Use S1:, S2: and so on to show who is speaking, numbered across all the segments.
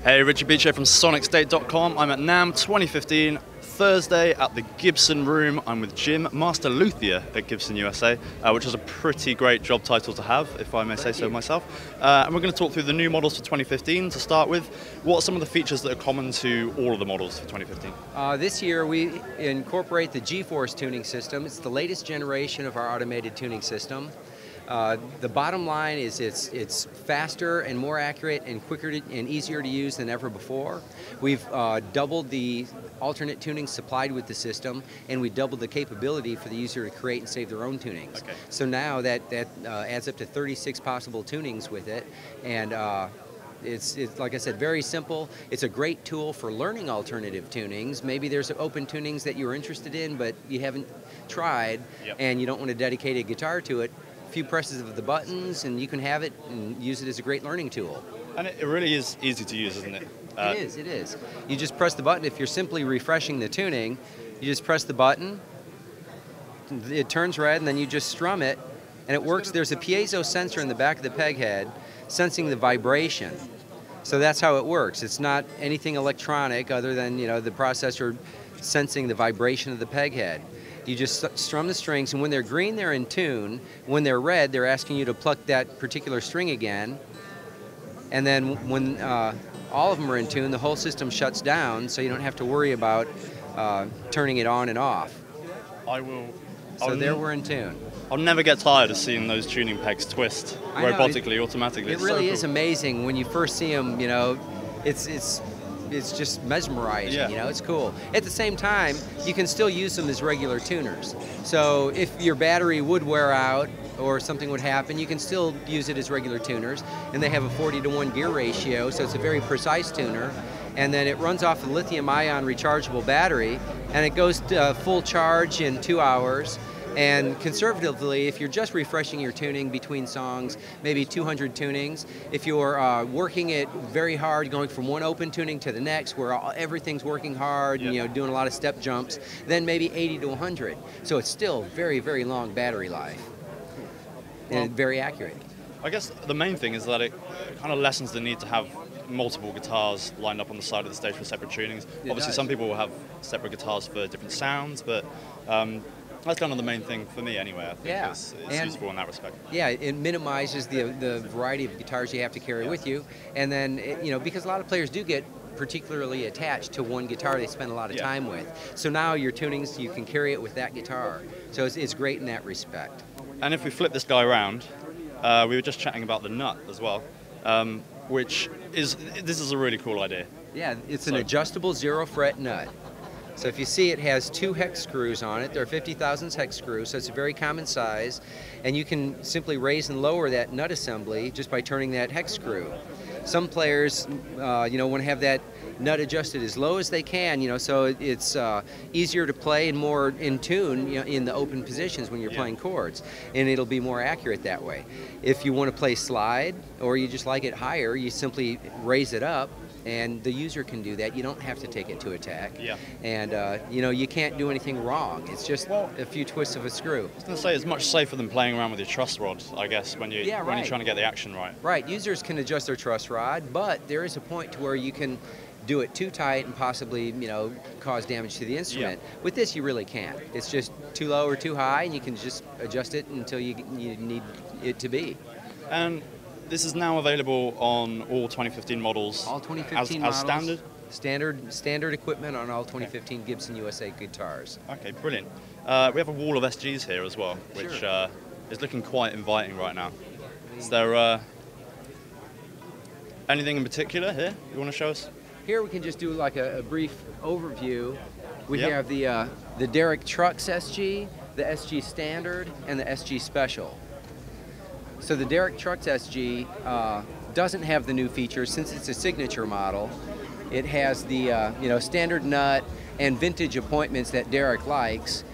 S1: Hey, Richard Beach here from SonicState.com. I'm at NAMM 2015, Thursday at the Gibson room. I'm with Jim, Master Luthier at Gibson USA, which is a pretty great job title to have, if I may say so myself. And we're going to talk through the new models for 2015 to start with. What are some of the features that are common to all of the models for 2015?
S2: This year we incorporate the G-Force tuning system. It's the latest generation of our automated tuning system. The bottom line is it's faster and more accurate and quicker and easier to use than ever before. We've doubled the alternate tunings supplied with the system, and we doubled the capability for the user to create and save their own tunings.
S1: Okay.
S2: So now that adds up to 36 possible tunings with it, and it's like I said, very simple. It's a great tool for learning alternative tunings. Maybe there's open tunings that you're interested in, but you haven't tried, and you don't want to dedicate a guitar to it. Few presses of the buttons and you can have it and use it as a great learning tool.
S1: And it really is easy to use, isn't it?
S2: It is. You just press the button. If you're simply refreshing the tuning, you just press the button, it turns red, and then you just strum it, and it works. There's a piezo sensor in the back of the peg head sensing the vibration. So that's how it works. It's not anything electronic other than, the processor sensing the vibration of the peg head. You just strum the strings, and when they're green, they're in tune. When they're red, they're asking you to pluck that particular string again. And then when all of them are in tune, the whole system shuts down, so you don't have to worry about turning it on and off. So there we're in tune.
S1: I'll never get tired of seeing those tuning pegs twist robotically, automatically.
S2: It really is amazing when you first see them. It's just mesmerizing, it's cool. At the same time, you can still use them as regular tuners. So if your battery would wear out or something would happen, you can still use it as regular tuners. And they have a 40-to-1 gear ratio, so it's a very precise tuner. And then it runs off a lithium-ion rechargeable battery, and it goes to full charge in 2 hours. And conservatively, if you're just refreshing your tuning between songs, maybe 200 tunings. If you're working it very hard, going from one open tuning to the next, where everything's working hard, and doing a lot of step jumps, then maybe 80 to 100. So it's still very, very long battery life, and very accurate.
S1: I guess the main thing is that it kind of lessens the need to have multiple guitars lined up on the side of the stage for separate tunings. Obviously, some people will have separate guitars for different sounds, but that's kind of the main thing for me anyway. I think it's useful in that respect. Yeah,
S2: it minimizes the variety of guitars you have to carry with you. And then, because a lot of players do get particularly attached to one guitar they spend a lot of time with. So now your tunings, you can carry it with that guitar. So it's great in that respect.
S1: And if we flip this guy around, we were just chatting about the nut as well, this is a really cool idea.
S2: Yeah, it's an adjustable 0-fret nut. So if you see, it has 2 hex screws on it. They're 50 thousandths hex screws, so it's a very common size. And you can simply raise and lower that nut assembly just by turning that hex screw. Some players, want to have that nut adjusted as low as they can, so it's easier to play and more in tune, in the open positions when you're playing chords. And it'll be more accurate that way. If you want to play slide, or you just like it higher, you simply raise it up. And the user can do that. You don't have to take it to attack. And, you can't do anything wrong. It's just a few twists of a screw.
S1: I was going to say, it's much safer than playing around with your truss rod, I guess, when you're trying to get the action right.
S2: Right. Users can adjust their truss rod, but there is a point to where you can do it too tight and possibly, cause damage to the instrument. With this, you really can't. It's just too low or too high, and you can just adjust it until you need it to be.
S1: And this is now available on all 2015 models.
S2: All 2015 models.
S1: As standard?
S2: Standard equipment on all 2015 Gibson USA guitars.
S1: Okay, brilliant. We have a wall of SGs here as well, which is looking quite inviting right now. Is there anything in particular here you want to show us?
S2: Here we can just do like a brief overview. We have the Derek Trucks SG, the SG Standard, and the SG Special. So the Derek Trucks SG doesn't have the new features since it's a signature model. It has the standard nut and vintage appointments that Derek likes.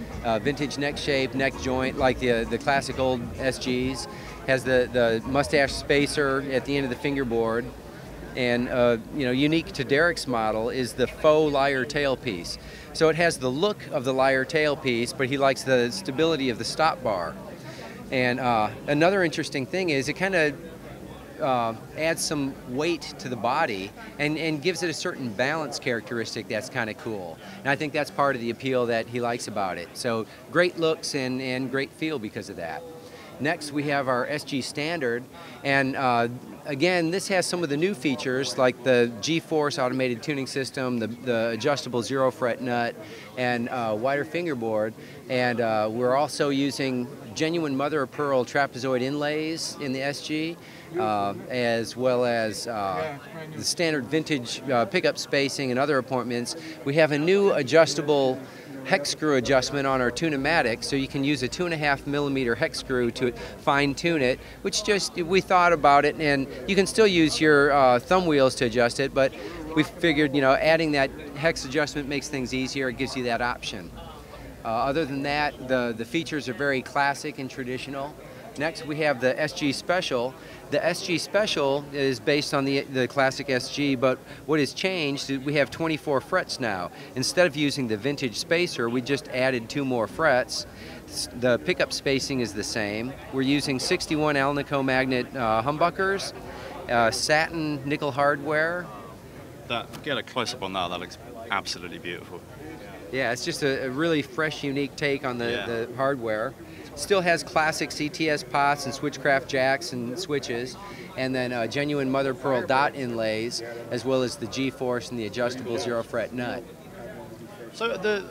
S2: Vintage neck shape, neck joint, like the classic old SGs. Has the mustache spacer at the end of the fingerboard. And unique to Derek's model is the faux lyre tailpiece. So it has the look of the lyre tailpiece, but he likes the stability of the stop bar. And another interesting thing is it kind of adds some weight to the body and gives it a certain balance characteristic that's kind of cool. And I think that's part of the appeal that he likes about it. So great looks and great feel because of that. Next, we have our SG Standard, and again, this has some of the new features like the G-Force automated tuning system, the adjustable zero fret nut, and wider fingerboard. And we're also using genuine mother of pearl trapezoid inlays in the SG, as well as the standard vintage pickup spacing and other appointments. We have a new adjustable hex screw adjustment on our Tune-O-Matic, so you can use a 2.5 millimeter hex screw to fine tune it, which just, we thought about it, and you can still use your thumb wheels to adjust it, but we figured, you know, adding that hex adjustment makes things easier. It gives you that option. Other than that, the features are very classic and traditional. Next, we have the SG Special. The SG Special is based on the classic SG, but what has changed is we have 24 frets now. Instead of using the vintage spacer, we just added 2 more frets. The pickup spacing is the same. We're using 61 Alnico magnet humbuckers, satin nickel hardware.
S1: Get a close-up on that. That looks absolutely beautiful.
S2: Yeah, it's just a really fresh, unique take on the hardware. Still has classic CTS pots and switchcraft jacks and switches, and then genuine mother of pearl dot inlays, as well as the G-Force and the adjustable zero fret nut.
S1: So the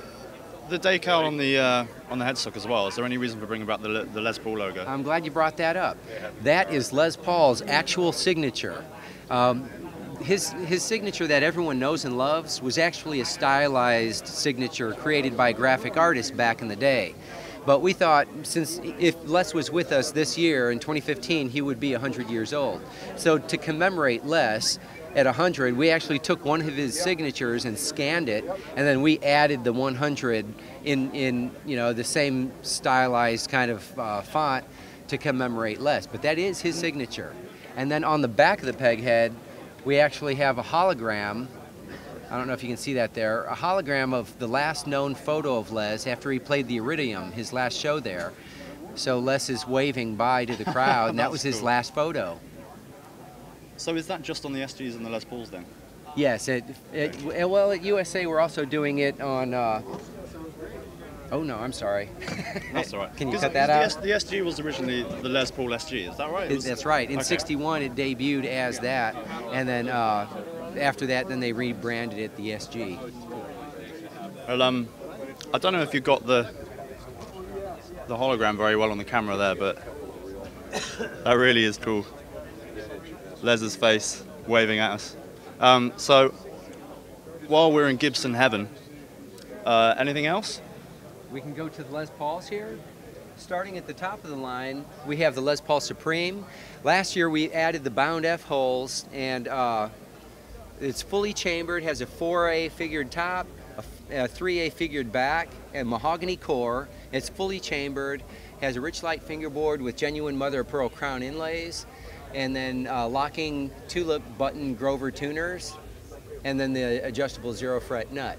S1: decal on the headstock as well. Is there any reason for bringing back the Les Paul logo?
S2: I'm glad you brought that up. That is Les Paul's actual signature. His signature that everyone knows and loves was actually a stylized signature created by a graphic artist back in the day. But we thought, since if Les was with us this year in 2015, he would be 100 years old. So to commemorate Les at 100, we actually took one of his signatures and scanned it, and then we added the 100 in you know, the same stylized kind of font to commemorate Les. But that is his signature. And then on the back of the peg head, we actually have a hologram. I don't know if you can see that there, a hologram of the last known photo of Les after he played the Iridium, his last show there. So Les is waving bye to the crowd, and that was his last photo.
S1: So is that just on the SGs and the Les Pauls then?
S2: Yes, well, at USA we're also doing it on, oh no, I'm sorry.
S1: That's all right.
S2: Can you cut that out?
S1: The SG was originally the Les Paul SG, is that right?
S2: That's right. In '61 it debuted as that, and then after that, then they rebranded it the SG.
S1: Well, I don't know if you got the hologram very well on the camera there, but that really is cool. Les's face waving at us. So, while we're in Gibson heaven, anything else?
S2: We can go to the Les Pauls here. Starting at the top of the line, we have the Les Paul Supreme. Last year we added the bound F holes, and it's fully chambered, has a 4A figured top, a 3A figured back, and mahogany core. It's fully chambered, has a rich light fingerboard with genuine mother of pearl crown inlays, and then locking tulip button Grover tuners, and then the adjustable zero fret nut.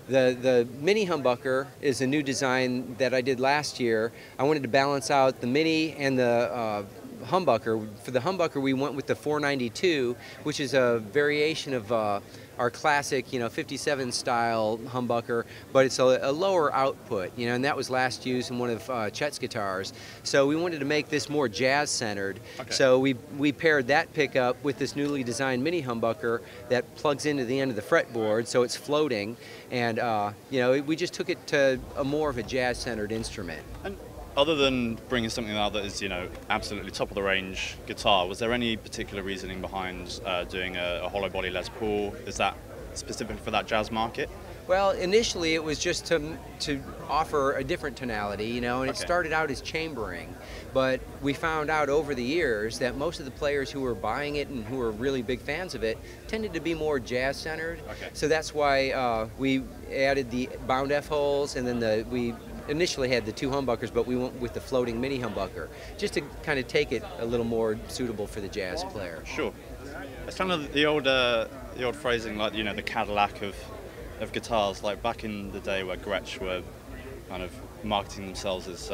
S2: The mini humbucker is a new design that I did last year. I wanted to balance out the mini and the humbucker. For the humbucker, we went with the 492, which is a variation of our classic, 57 style humbucker, but it's a lower output, and that was last used in one of Chet's guitars. So we wanted to make this more jazz centered. Okay. So we paired that pickup with this newly designed mini humbucker that plugs into the end of the fretboard, so it's floating, and we just took it to more of a jazz centered instrument.
S1: And other than bringing something out that is, absolutely top of the range guitar, was there any particular reasoning behind doing a hollow body Les Paul? Is that specific for that jazz market?
S2: Well, initially it was just to offer a different tonality, and it started out as chambering. But we found out over the years that most of the players who were buying it and who were really big fans of it tended to be more jazz-centered. Okay. So that's why we added the bound F holes, and then we initially had the 2 humbuckers, but we went with the floating mini humbucker, just to kind of take it a little more suitable for the jazz player.
S1: Sure. It's kind of the old phrasing, like, the Cadillac of guitars, like back in the day where Gretsch were kind of marketing themselves as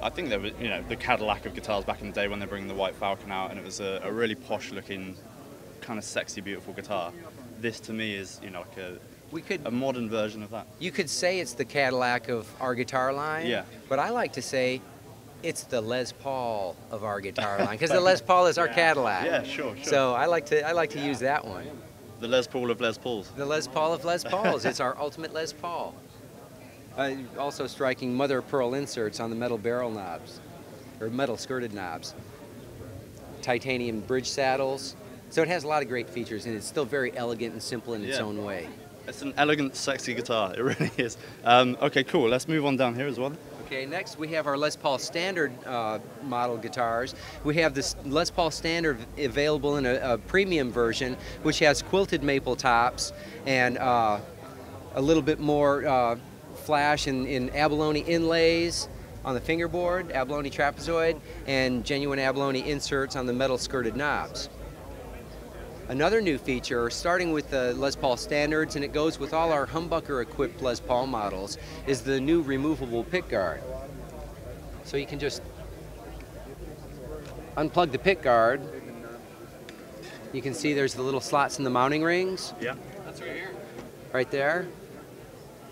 S1: I think they were, the Cadillac of guitars back in the day when they were bringing the White Falcon out, and it was a really posh-looking, kind of sexy, beautiful guitar. This, to me, is, like a modern version of that.
S2: You could say it's the Cadillac of our guitar line.
S1: Yeah.
S2: But I like to say it's the Les Paul of our guitar line, because the Les Paul is our Cadillac.
S1: Yeah, sure.
S2: So I like to use that one.
S1: The Les Paul of Les Pauls.
S2: The Les Paul of Les Pauls. It's our ultimate Les Paul. Also striking mother of pearl inserts on the metal barrel knobs, or metal skirted knobs. Titanium bridge saddles. So it has a lot of great features, and it's still very elegant and simple in its own way.
S1: It's an elegant, sexy guitar. It really is. Okay, cool. Let's move on down here as well.
S2: Okay, next we have our Les Paul Standard model guitars. We have this Les Paul Standard available in a premium version, which has quilted maple tops and a little bit more flash in abalone inlays on the fingerboard, abalone trapezoid, and genuine abalone inserts on the metal skirted knobs. Another new feature, starting with the Les Paul Standards, and it goes with all our humbucker-equipped Les Paul models, is the new removable pickguard. So you can just unplug the pickguard. You can see there's the little slots in the mounting rings.
S1: Yeah, that's right here.
S2: Right there.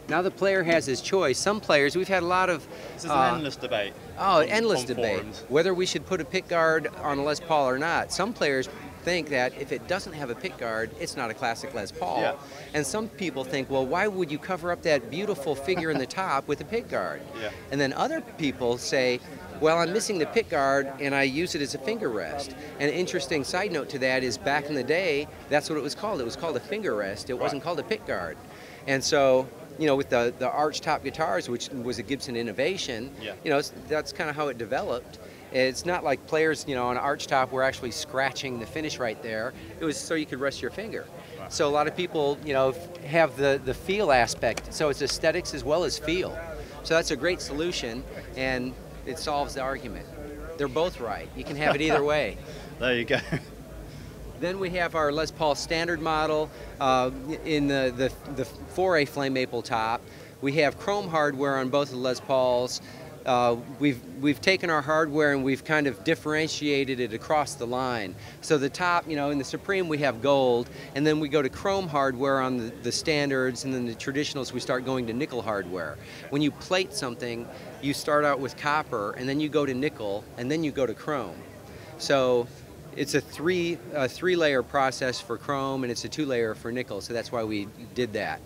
S2: Now the player has his choice. Some players, we've had a lot of...
S1: This is an endless debate.
S2: Oh, endless debate.
S1: Forums.
S2: Whether we should put a pickguard on a Les Paul or not. Some players think that if it doesn't have a pickguard, it's not a classic Les Paul.
S1: Yeah.
S2: And some people think, well, why would you cover up that beautiful figure in the top with a pickguard?
S1: Yeah.
S2: And then other people say, well, I'm missing the pickguard and I use it as a finger rest. And an interesting side note to that is back in the day, that's what it was called. It was called a finger rest. It wasn't called a pickguard. And so, with the arch top guitars, which was a Gibson innovation, that's kind of how it developed. It's not like players, on an arch top were actually scratching the finish right there. It was so you could rest your finger. Wow. So a lot of people, have the feel aspect. So it's aesthetics as well as feel. So that's a great solution, and it solves the argument. They're both right. You can have it either way.
S1: There you go.
S2: Then we have our Les Paul Standard model in the 4A flame maple top. We have chrome hardware on both of the Les Pauls. We've taken our hardware and we've kind of differentiated it across the line. So the top, in the Supreme we have gold, and then we go to chrome hardware on the standards, and then the traditionals we start going to nickel hardware. When you plate something, you start out with copper, and then you go to nickel, and then you go to chrome. So it's a three-layer process for chrome, and it's a two-layer for nickel, so that's why we did that.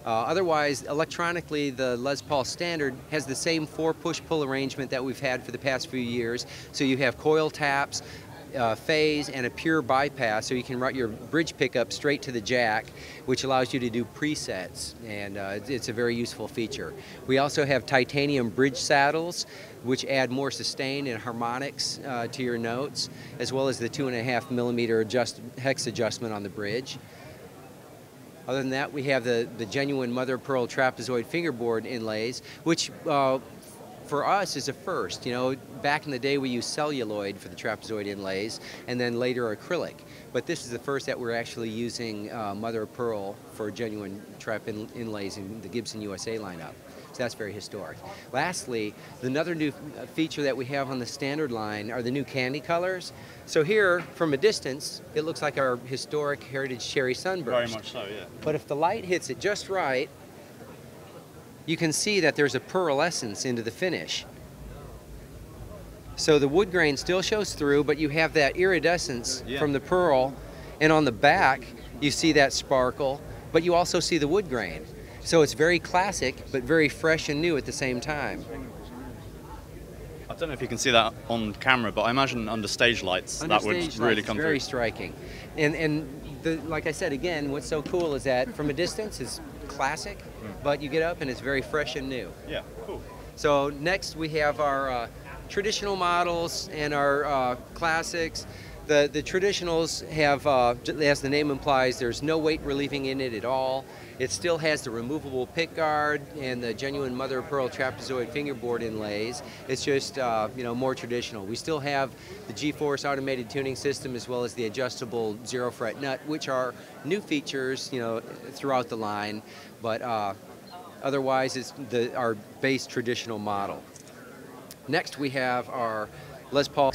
S2: Otherwise, electronically, the Les Paul Standard has the same 4-push-pull arrangement that we've had for the past few years. So you have coil taps, phase, and a pure bypass, so you can route your bridge pickup straight to the jack, which allows you to do presets, and it's a very useful feature. We also have titanium bridge saddles, which add more sustain and harmonics to your notes, as well as the 2.5mm hex adjustment on the bridge. Other than that, we have the genuine mother of pearl trapezoid fingerboard inlays, which for us is a first. Back in the day we used celluloid for the trapezoid inlays, and then later acrylic. But this is the first that we're actually using mother of pearl for genuine trap inlays in the Gibson USA lineup. So that's very historic. Lastly, another new feature that we have on the standard line are the new candy colors. So here, from a distance, it looks like our historic Heritage Cherry Sunburst.
S1: Very much so, yeah.
S2: But if the light hits it just right, you can see that there's a pearlescence into the finish. So the wood grain still shows through, but you have that iridescence from the pearl, and on the back, you see that sparkle, but you also see the wood grain. So it's very classic, but very fresh and new at the same time.
S1: I don't know if you can see that on camera, but I imagine under stage lights that would really come through.
S2: Very striking. And like I said, again, what's so cool is that from a distance it's classic, but you get up and it's very fresh and new.
S1: Yeah, cool.
S2: So next we have our traditional models and our classics. The traditionals have, as the name implies, there's no weight relieving in it at all. It still has the removable pickguard and the genuine mother of pearl trapezoid fingerboard inlays. It's just more traditional. We still have the G-Force automated tuning system as well as the adjustable zero fret nut, which are new features throughout the line, but otherwise it's our base traditional model. Next we have our Les Paul.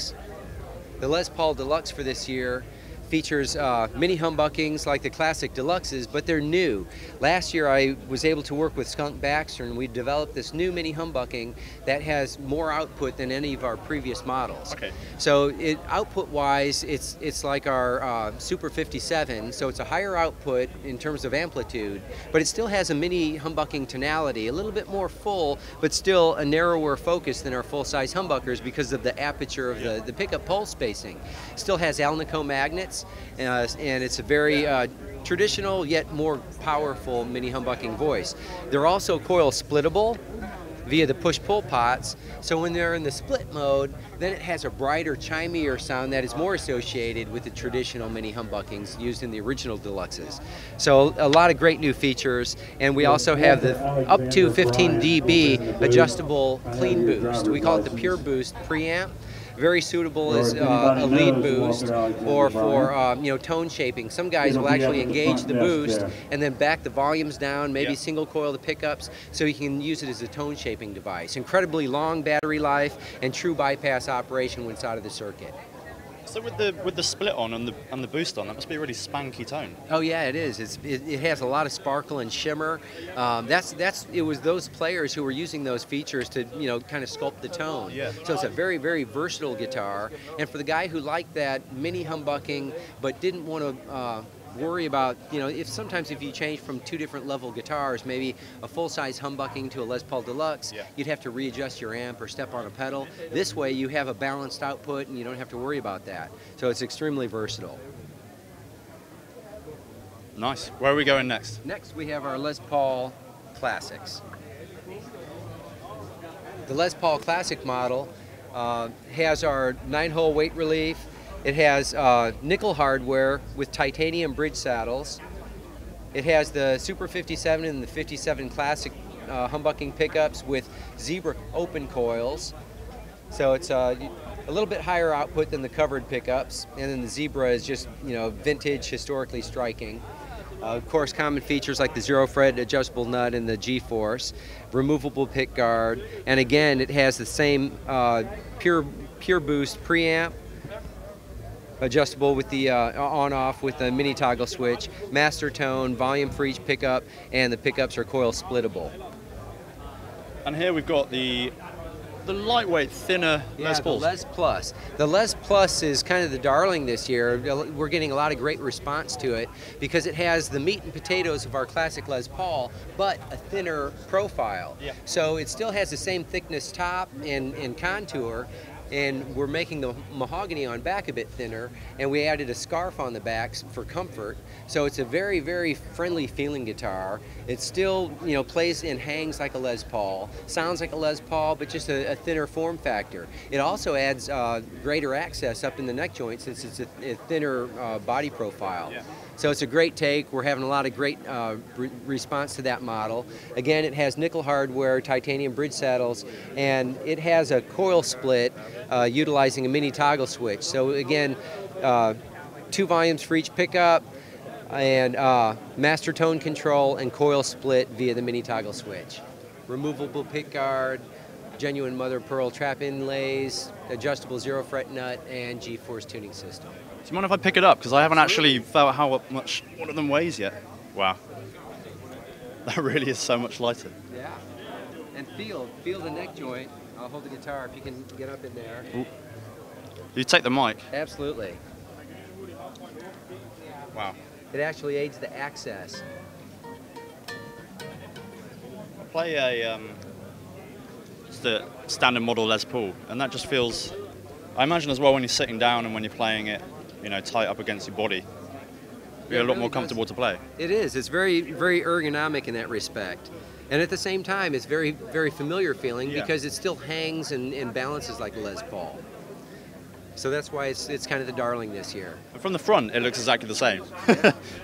S2: The Les Paul Deluxe for this year features mini humbuckings like the classic deluxes, but they're new. Last year I was able to work with Skunk Baxter and we developed this new mini humbucking that has more output than any of our previous models.
S1: Okay.
S2: So output-wise, it's like our Super 57, so it's a higher output in terms of amplitude, but it still has a mini humbucking tonality, a little bit more full, but still a narrower focus than our full-size humbuckers because of the aperture of the pickup pole spacing. Still has Alnico magnets, and it's a very traditional yet more powerful mini humbucking voice. They're also coil splittable via the push-pull pots, so when they're in the split mode, then it has a brighter, chimier sound that is more associated with the traditional mini humbuckings used in the original deluxes. So a lot of great new features, and we also have the up to 15 dB adjustable clean boost. We call it the Pure Boost preamp. Very suitable as a lead boost or for tone shaping. Some guys will actually engage the boost and then back the volumes down, maybe single coil the pickups, so you can use it as a tone shaping device. Incredibly long battery life and true bypass operation when it's out of the circuit.
S1: So with the split on and the boost on, that must be a really spanky tone.
S2: Oh yeah, it is. It has a lot of sparkle and shimmer. It was those players who were using those features to kind of sculpt the tone.
S1: Yeah.
S2: So it's a very, very versatile guitar. And for the guy who liked that mini humbucking but didn't want to worry about, if you change from two different level guitars, maybe a full-size humbucking to a Les Paul Deluxe, you'd have to readjust your amp or step on a pedal. This way you have a balanced output and you don't have to worry about that. So it's extremely versatile.
S1: Nice. Where are we going next?
S2: Next we have our Les Paul Classics. The Les Paul Classic model has our 9-hole weight relief. It has nickel hardware with titanium bridge saddles. It has the Super 57 and the 57 Classic humbucking pickups with zebra open coils. So it's a little bit higher output than the covered pickups, and then the zebra is just vintage, historically striking. Of course, common features like the zero fret adjustable nut and the G-force, removable pick guard, and again it has the same pure boost preamp, adjustable with the on-off with the mini toggle switch, master tone, volume for each pickup, and the pickups are coil splittable.
S1: And here we've got the lightweight, thinner Les Pauls.
S2: The Les Plus. The Les Plus is kind of the darling this year. We're getting a lot of great response to it because it has the meat and potatoes of our classic Les Paul, but a thinner profile.
S1: Yeah.
S2: So it still has the same thickness top and contour, and we're making the mahogany on back a bit thinner, and we added a scarf on the back for comfort. So it's a very, very friendly feeling guitar. It still, plays and hangs like a Les Paul, sounds like a Les Paul, but just a thinner form factor. It also adds greater access up in the neck joint since it's a thinner body profile. Yeah. So it's a great take. We're having a lot of great response to that model. Again, it has nickel hardware, titanium bridge saddles, and it has a coil split utilizing a mini toggle switch. So again, 2 volumes for each pickup, and master tone control and coil split via the mini toggle switch. Removable pick guard, genuine mother of pearl trap inlays, adjustable zero fret nut, and G-force tuning system.
S1: Do you mind if I pick it up? Because I haven't actually felt how much one of them weighs yet. Wow. That really is so much lighter.
S2: Yeah. And feel the neck joint. I'll hold the guitar if you can get up in there.
S1: Ooh. You take the mic.
S2: Absolutely.
S1: Wow.
S2: It actually aids the access.
S1: I play just a standard model Les Paul, and that just feels, I imagine as well when you're sitting down and when you're playing it, tight up against your body, be a lot more comfortable to play.
S2: It is. It's very, very ergonomic in that respect. And at the same time, it's very, very familiar feeling because it still hangs and balances like a Les Paul. So that's why it's kind of the darling this year.
S1: And from the front, it looks exactly the same.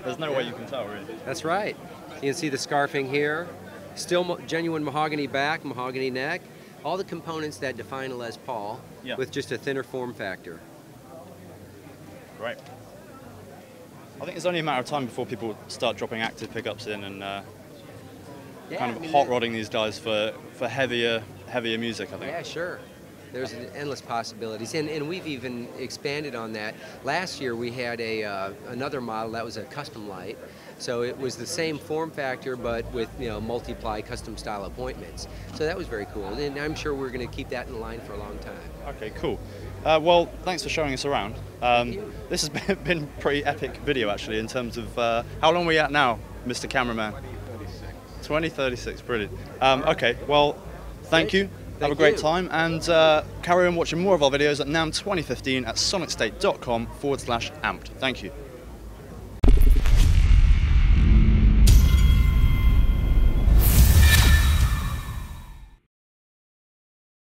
S1: There's no way you can tell, really.
S2: That's right. You can see the scarfing here. Still genuine mahogany back, mahogany neck. All the components that define a Les Paul with just a thinner form factor.
S1: Right. I think it's only a matter of time before people start dropping active pickups in and kind of hot rodding these guys for heavier music, I think.
S2: Yeah, sure. There's endless possibilities, and we've even expanded on that. Last year we had another model that was a custom light, so it was the same form factor but with multiply custom style appointments. So that was very cool, and I'm sure we're going to keep that in line for a long time.
S1: Okay, cool. Well, thanks for showing us around. This has been a pretty epic video actually in terms of how long are we at now, Mr. Cameraman? 2036, brilliant. Okay, well, thank you. Have a great time, and carry on watching more of our videos at NAMM 2015 at sonicstate.com/amped. Thank you.